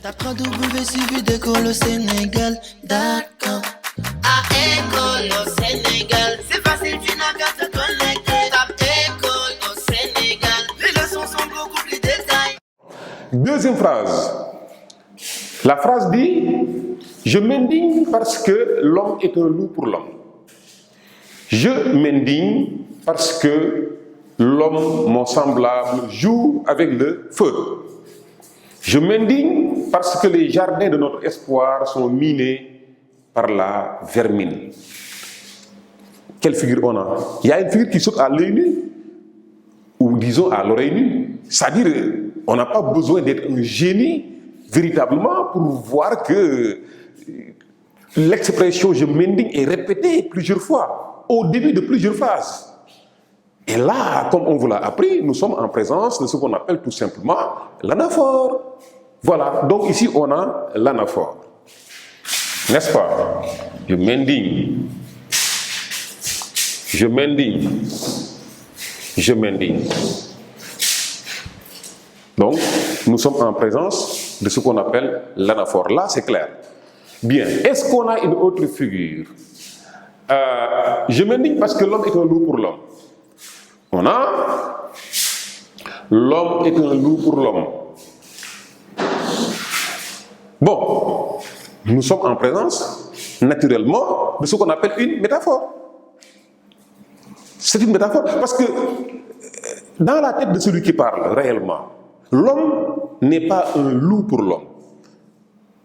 Tape www.d'école au Sénégal, d'accord. À école au Sénégal, c'est facile, tu n'as qu'à te connecter. Tape école au Sénégal, les leçons sont beaucoup plus détaillées. Deuxième phrase. La phrase dit: je m'indigne parce que l'homme est un loup pour l'homme. Je m'indigne parce que l'homme, mon semblable, joue avec le feu. Je m'indigne parce que les jardins de notre espoir sont minés par la vermine. Quelle figure on a? Il y a une figure qui saute à l'œil nu, ou disons à l'oreille nue. C'est-à-dire, on n'a pas besoin d'être un génie véritablement pour voir que l'expression je m'indigne est répétée plusieurs fois, au début de plusieurs phrases. Et là, comme on vous l'a appris, nous sommes en présence de ce qu'on appelle tout simplement l'anaphore. Voilà, donc ici on a l'anaphore. N'est-ce pas? Je m'indigne. Je m'indigne. Je m'indigne. Donc, nous sommes en présence de ce qu'on appelle l'anaphore. Là, c'est clair. Bien, est-ce qu'on a une autre figure? Je m'indigne parce que l'homme est un loup pour l'homme. On a l'homme est un loup pour l'homme. Bon, nous sommes en présence, naturellement, de ce qu'on appelle une métaphore. C'est une métaphore parce que dans la tête de celui qui parle réellement, l'homme n'est pas un loup pour l'homme.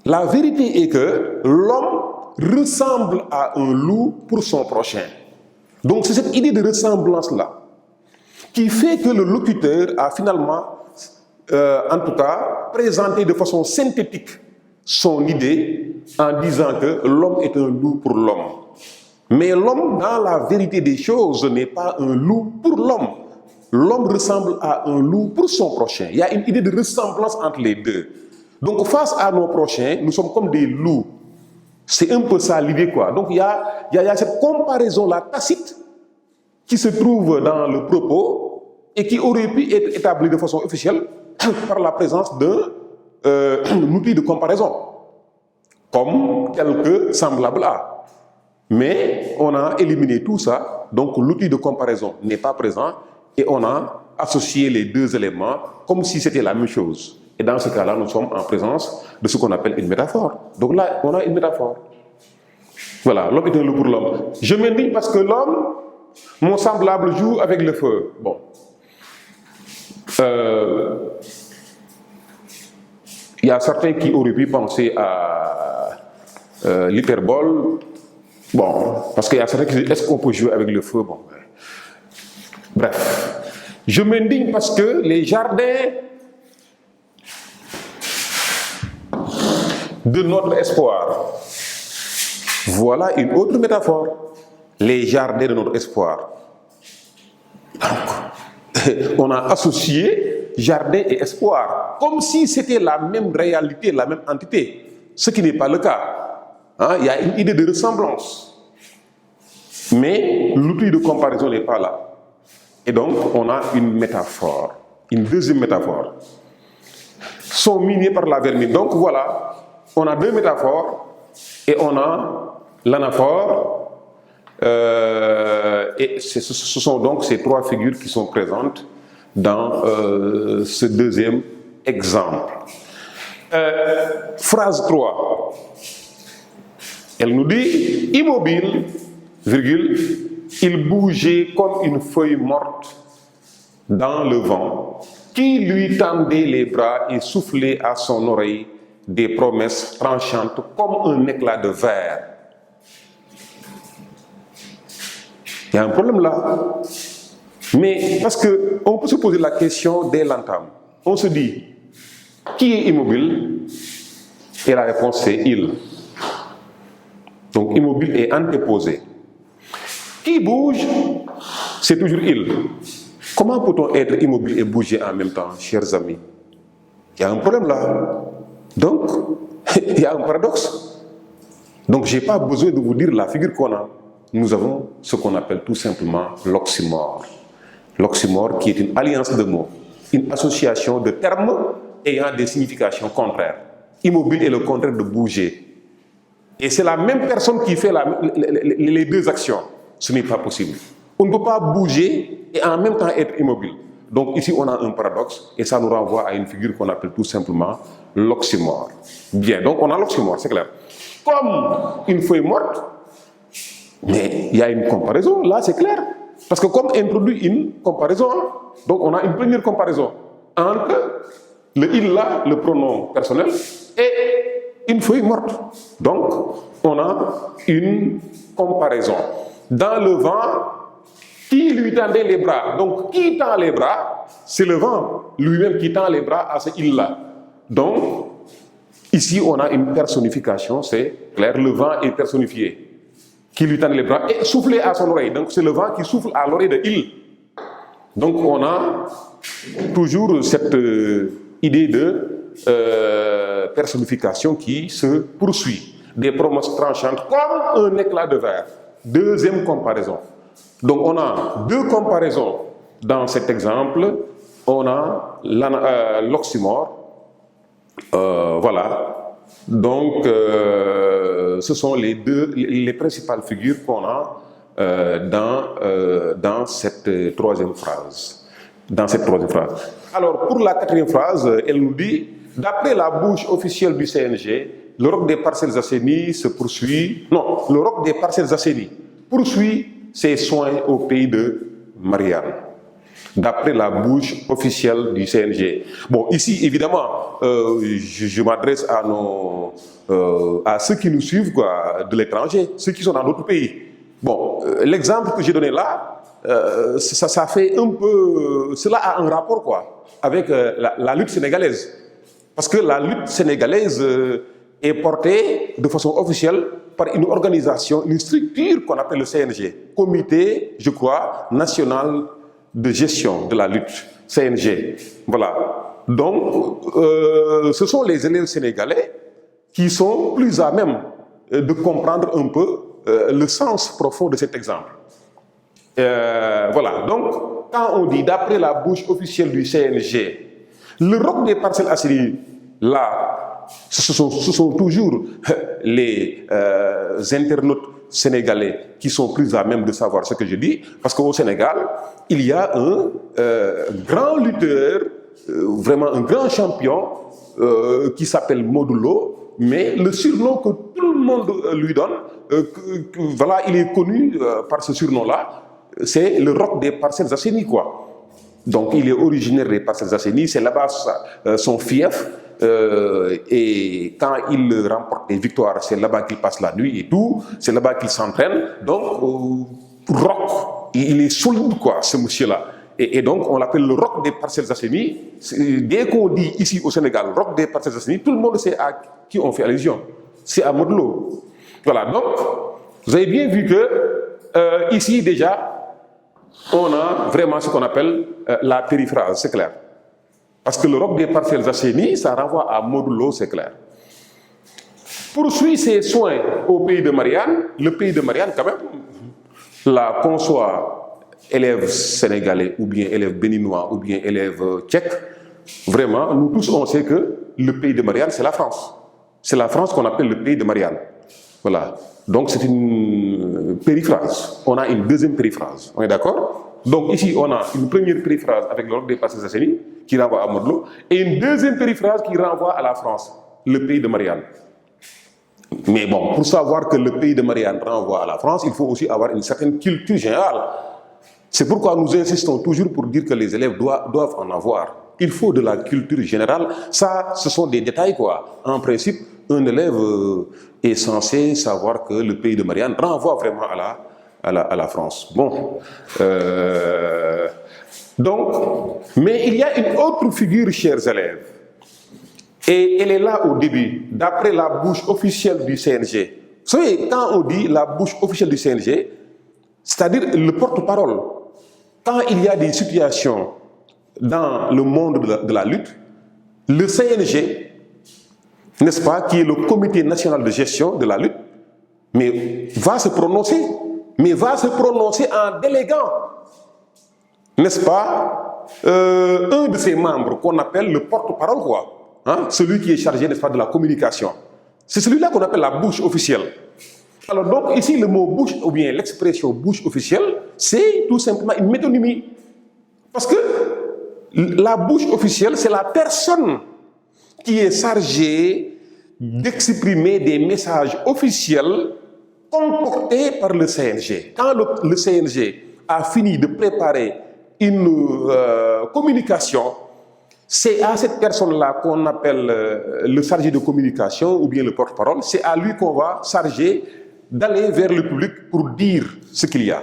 La vérité est que l'homme ressemble à un loup pour son prochain. Donc c'est cette idée de ressemblance-là qui fait que le locuteur a finalement, en tout cas, présenté de façon synthétique son idée en disant que l'homme est un loup pour l'homme. Mais l'homme, dans la vérité des choses, n'est pas un loup pour l'homme. L'homme ressemble à un loup pour son prochain. Il y a une idée de ressemblance entre les deux. Donc face à nos prochains, nous sommes comme des loups. C'est un peu ça l'idée, quoi. Donc il y a cette comparaison-là tacite qui se trouve dans le propos et qui aurait pu être établie de façon officielle par la présence d'un outil de comparaison, comme tel que semblable à. Mais on a éliminé tout ça, donc l'outil de comparaison n'est pas présent et on a associé les deux éléments comme si c'était la même chose. Et dans ce cas-là, nous sommes en présence de ce qu'on appelle une métaphore. Donc là, on a une métaphore. Voilà, l'homme est un loup pour l'homme. Je m'indigne parce que l'homme, mon semblable, joue avec le feu. Bon. Il y a certains qui auraient pu penser à l'hyperbole. Bon, parce qu'il y a certains qui disent, est-ce qu'on peut jouer avec le feu? Bon. Bref. Je m'indigne parce que les jardins de notre espoir. Voilà une autre métaphore. Les jardins de notre espoir. Donc, on a associé jardin et espoir, comme si c'était la même réalité, la même entité. Ce qui n'est pas le cas. Hein, il y a une idée de ressemblance. Mais l'outil de comparaison n'est pas là. Et donc, on a une métaphore. Une deuxième métaphore. Sont minés par la vermine. Donc voilà. On a deux métaphores et on a l'anaphore et ce sont donc ces trois figures qui sont présentes dans ce deuxième exemple. Phrase 3. Elle nous dit: immobile, virgule, il bougeait comme une feuille morte dans le vent qui lui tendait les bras et soufflait à son oreille des promesses tranchantes comme un éclat de verre. Il y a un problème là. Mais parce qu'on peut se poser la question dès l'entame. On se dit, qui est immobile? Et la réponse c'est il. Donc immobile est antéposé. Qui bouge? C'est toujours il. Comment peut-on être immobile et bouger en même temps, chers amis? Il y a un problème là. Donc, il y a un paradoxe. Donc, je n'ai pas besoin de vous dire la figure qu'on a. Nous avons ce qu'on appelle tout simplement l'oxymore. L'oxymore qui est une alliance de mots, une association de termes ayant des significations contraires. Immobile est le contraire de bouger. Et c'est la même personne qui fait les deux actions. Ce n'est pas possible. On ne peut pas bouger et en même temps être immobile. Donc ici, on a un paradoxe et ça nous renvoie à une figure qu'on appelle tout simplement l'oxymore. Bien, donc on a l'oxymore, c'est clair. Comme une feuille morte, mais il y a une comparaison, là c'est clair. Parce que comme introduit une comparaison, donc on a une première comparaison entre le il là, le pronom personnel, et une feuille morte. Donc on a une comparaison. Dans le vent, qui lui tendait les bras? Donc qui tend les bras? C'est le vent lui-même qui tend les bras à ce il là. Donc ici on a une personnification, c'est clair, le vent est personnifié. Qui lui tend les bras et souffler à son oreille. Donc c'est le vent qui souffle à l'oreille de il. Donc on a toujours cette idée de personnification qui se poursuit. Des promesses tranchantes comme un éclat de verre. Deuxième comparaison. Donc on a deux comparaisons dans cet exemple. On a l'oxymore. Voilà. Donc, ce sont les principales figures qu'on a dans cette troisième phrase. Alors, pour la quatrième phrase, elle nous dit, d'après la bouche officielle du CNG, le ROC des Parcelles Assainies se poursuit. Non, le ROC des Parcelles Assainies poursuit ses soins au pays de Marianne. D'après la bouche officielle du CNG. Bon, ici, évidemment, je m'adresse à ceux qui nous suivent quoi, de l'étranger, ceux qui sont dans d'autres pays. Bon, l'exemple que j'ai donné là, ça fait un peu... Cela a un rapport quoi, avec la lutte sénégalaise. Parce que la lutte sénégalaise est portée de façon officielle par une organisation, une structure qu'on appelle le CNG. Comité, je crois, national de gestion de la lutte, CNG. Voilà. Donc, ce sont les élèves sénégalais qui sont plus à même de comprendre un peu le sens profond de cet exemple. Voilà. Donc, quand on dit d'après la bouche officielle du CNG, le ROC des Parcelles Assainies, là, ce sont toujours les internautes sénégalais qui sont plus à même de savoir ce que je dis, parce qu'au Sénégal, il y a un grand lutteur, vraiment un grand champion, qui s'appelle Modulo, mais le surnom que tout le monde lui donne, voilà, il est connu par ce surnom-là, c'est le ROC des Parcelles Assainies, quoi. Donc il est originaire des Parcelles Assainies, c'est là-bas son fief. Et quand il remporte des victoires, c'est là-bas qu'il passe la nuit et tout, c'est là-bas qu'il s'entraîne. Donc, ROC, il est solide, quoi, ce monsieur-là. Et donc, on l'appelle le ROC des Parcelles Assainies. Dès qu'on dit ici au Sénégal, ROC des Parcelles Assainies, tout le monde sait à qui on fait allusion. C'est à Modulo. Voilà, donc, vous avez bien vu que ici, déjà, on a vraiment ce qu'on appelle la périphrase, c'est clair. Parce que le ROC des Parcelles Assainies, ça renvoie à Modulo, c'est clair. Poursuit ses soins au pays de Marianne. Le pays de Marianne, quand même, là, qu'on soit élève sénégalais, ou bien élève béninois, ou bien élève tchèque, vraiment, nous tous, on sait que le pays de Marianne, c'est la France. C'est la France qu'on appelle le pays de Marianne. Voilà. Donc, c'est une périphrase. On a une deuxième périphrase. On est d'accord? Donc, ici, on a une première périphrase avec le ROC des Parcelles Assainies, qui renvoie à Modulo, et une deuxième périphrase qui renvoie à la France, le pays de Marianne. Mais bon, pour savoir que le pays de Marianne renvoie à la France, il faut aussi avoir une certaine culture générale. C'est pourquoi nous insistons toujours pour dire que les élèves doivent en avoir. Il faut de la culture générale. Ça, ce sont des détails, quoi. En principe, un élève est censé savoir que le pays de Marianne renvoie vraiment à la France. Bon. Donc, mais il y a une autre figure, chers élèves, et elle est là au début, d'après la bouche officielle du CNG. Vous savez, quand on dit la bouche officielle du CNG, c'est-à-dire le porte-parole, quand il y a des situations dans le monde de la lutte, le CNG, n'est-ce pas, qui est le comité national de gestion de la lutte, mais va se prononcer en déléguant, n'est-ce pas, un de ses membres qu'on appelle le porte-parole, quoi. celui qui est chargé, n'est-ce pas, de la communication. C'est celui-là qu'on appelle la bouche officielle. Alors donc ici, le mot bouche, ou bien l'expression bouche officielle, c'est tout simplement une métonymie. Parce que la bouche officielle, c'est la personne qui est chargée d'exprimer des messages officiels concoctés par le CNG. Quand le CNG a fini de préparer une communication, c'est à cette personne-là qu'on appelle le chargé de communication ou bien le porte-parole. C'est à lui qu'on va charger d'aller vers le public pour dire ce qu'il y a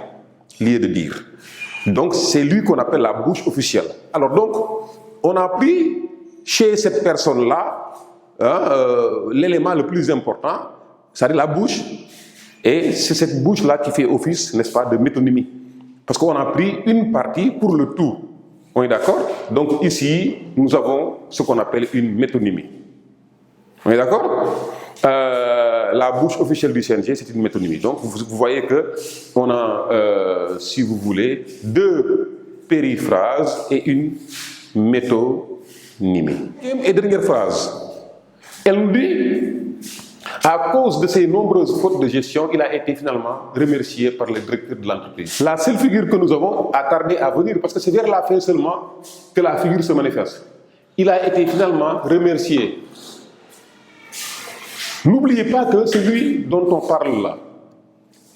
lieu de dire. Donc c'est lui qu'on appelle la bouche officielle. Alors donc, on a pris chez cette personne-là l'élément le plus important, c'est-à-dire la bouche, et c'est cette bouche-là qui fait office, n'est-ce pas, de métonymie. Parce qu'on a pris une partie pour le tout. On est d'accord? Donc ici, nous avons ce qu'on appelle une métonymie. On est d'accord? La bouche officielle du CNG, c'est une métonymie. Donc vous voyez qu'on a, si vous voulez, 2 périphrases et une métonymie. Et dernière phrase, elle nous dit, à cause de ses nombreuses fautes de gestion, il a été finalement remercié par le directeur de l'entreprise. La seule figure que nous avons a tardé à venir, parce que c'est vers la fin seulement que la figure se manifeste. Il a été finalement remercié. N'oubliez pas que celui dont on parle là,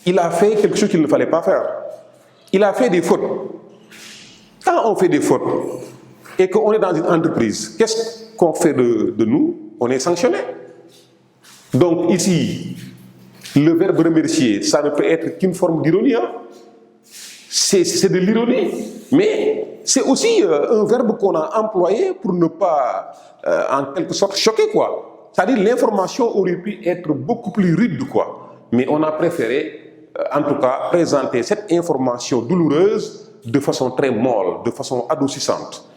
il a fait quelque chose qu'il ne fallait pas faire. Il a fait des fautes. Quand on fait des fautes et qu'on est dans une entreprise, qu'est-ce qu'on fait de nous? On est sanctionné. Donc ici, le verbe remercier, ça ne peut être qu'une forme d'ironie. C'est de l'ironie. Mais c'est aussi un verbe qu'on a employé pour ne pas, en quelque sorte, choquer, quoi. C'est-à-dire l'information aurait pu être beaucoup plus rude, quoi. Mais on a préféré, en tout cas, présenter cette information douloureuse de façon très molle, de façon adoucissante.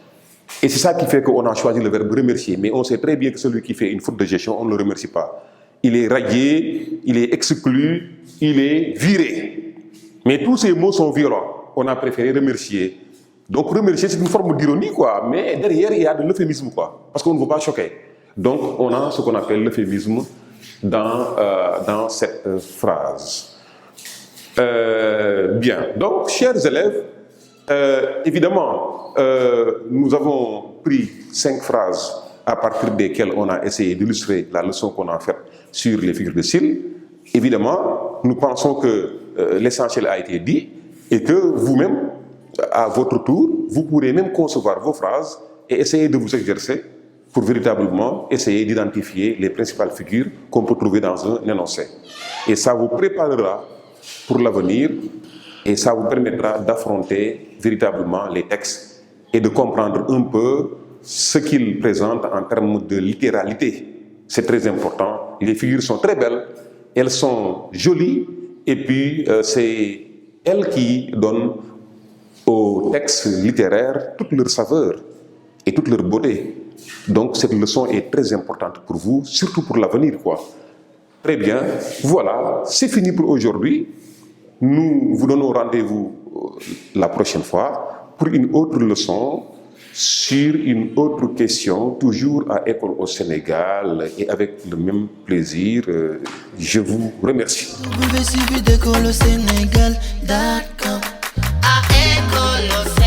Et c'est ça qui fait qu'on a choisi le verbe remercier. Mais on sait très bien que celui qui fait une faute de gestion, on ne le remercie pas. Il est radié, il est exclu, il est viré. Mais tous ces mots sont violents. On a préféré remercier. Donc remercier, c'est une forme d'ironie, quoi. Mais derrière, il y a de l'euphémisme, quoi. Parce qu'on ne veut pas choquer. Donc on a ce qu'on appelle l'euphémisme dans cette phrase. Bien. Donc, chers élèves, évidemment, nous avons pris 5 phrases à partir desquelles on a essayé d'illustrer la leçon qu'on a faite sur les figures de style. Évidemment, nous pensons que l'essentiel a été dit et que vous-même, à votre tour, vous pourrez même concevoir vos phrases et essayer de vous exercer pour véritablement essayer d'identifier les principales figures qu'on peut trouver dans un énoncé. Et ça vous préparera pour l'avenir et ça vous permettra d'affronter véritablement les textes et de comprendre un peu ce qu'ils présentent en termes de littéralité. C'est très important. Les figures sont très belles, elles sont jolies, et puis c'est elles qui donnent aux textes littéraires toute leur saveur et toute leur beauté. Donc cette leçon est très importante pour vous, surtout pour l'avenir, quoi. Très bien, voilà, c'est fini pour aujourd'hui. Nous vous donnons rendez-vous la prochaine fois pour une autre leçon sur une autre question, toujours à École au Sénégal, et avec le même plaisir. Je vous remercie. Vous pouvez suivre d'école au Sénégal.com à École au Sénégal.